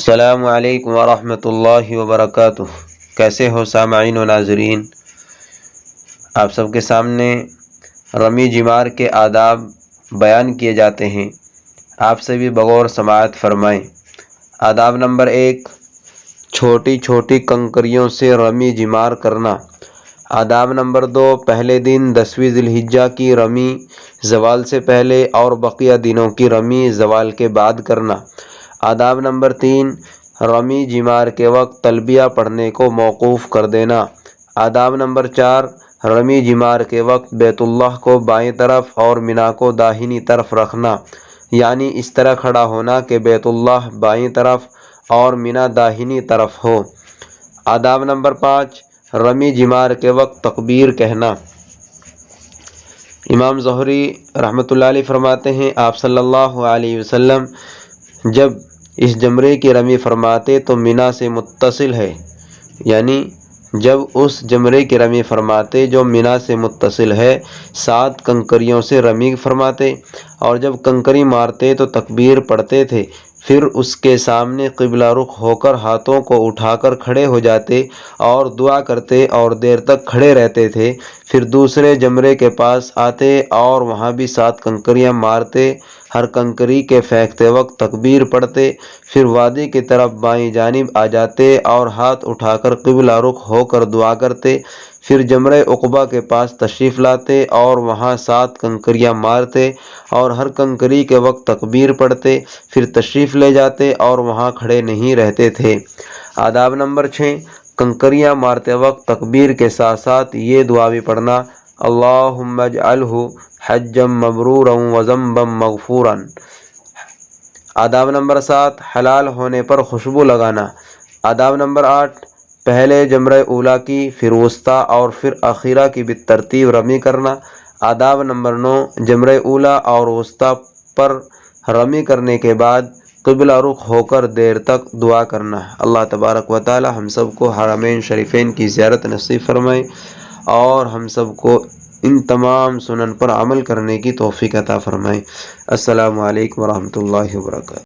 السلام علیکم ورحمۃ اللہ وبرکاتہ۔ کیسے ہو سامعین و ناظرین؟ آپ سب کے سامنے رمی جمار کے آداب بیان کیے جاتے ہیں، آپ سے بھی بغور سماعت فرمائیں۔ آداب نمبر 1، چھوٹی چھوٹی کنکریوں سے رمی جمار کرنا۔ آداب نمبر 2، پہلے دن 10ویں ذی الحجہ کی رمی زوال سے پہلے اور بقیہ دنوں کی رمی زوال کے بعد کرنا۔ آداب نمبر 3، رمی جمار کے وقت تلبیہ پڑھنے کو موقوف کر دینا۔ آداب نمبر 4، رمی جمار کے وقت بیت اللہ کو بائیں طرف اور مینا کو داہنی طرف رکھنا، یعنی اس طرح کھڑا ہونا کہ بیت اللہ بائیں طرف اور مینا داہنی طرف ہو۔ آداب نمبر 5، رمی جمار کے وقت تکبیر کہنا۔ امام زہری رحمۃ اللہ علیہ فرماتے ہیں، آپ صلی اللہ علیہ وسلم جب اس جمرے کی رمی فرماتے تو مینا سے متصل ہے، یعنی جب اس جمرے کی رمی فرماتے جو مینا سے متصل ہے 7 کنکریوں سے رمی فرماتے، اور جب کنکری مارتے تو تکبیر پڑھتے تھے، پھر اس کے سامنے قبلہ رخ ہو کر ہاتھوں کو اٹھا کر کھڑے ہو جاتے اور دعا کرتے اور دیر تک کھڑے رہتے تھے، پھر دوسرے جمرے کے پاس آتے اور وہاں بھی 7 کنکریاں مارتے، ہر کنکری کے پھینکتے وقت تکبیر پڑھتے، پھر وادی کی طرف بائیں جانب آ جاتے اور ہاتھ اٹھا کر قبلہ رخ ہو کر دعا کرتے، پھر جمرہ عقبہ کے پاس تشریف لاتے اور وہاں 7 کنکریاں مارتے اور ہر کنکری کے وقت تکبیر پڑھتے، پھر تشریف لے جاتے اور وہاں کھڑے نہیں رہتے تھے۔ آداب نمبر 6، کنکریاں مارتے وقت تکبیر کے ساتھ ساتھ یہ دعا بھی پڑھنا، اللہم اجعلہ حجا مبرورا وذنبا مغفورا۔ آداب نمبر 7، حلال ہونے پر خوشبو لگانا۔ آداب نمبر 8، پہلے جمرہ اولیٰ کی، پھر وسطیٰ اور پھر اخیرہ کی بالترتیب رمی کرنا۔ آداب نمبر 9، جمرہ اولیٰ اور وسطیٰ پر رمی کرنے کے بعد قبلہ رخ ہو کر دیر تک دعا کرنا۔ اللہ تبارک و تعالی ہم سب کو حرمین شریفین کی زیارت نصیب فرمائے اور ہم سب کو ان تمام سنن پر عمل کرنے کی توفیق عطا فرمائے۔ السلام علیکم ورحمۃ اللہ وبرکاتہ۔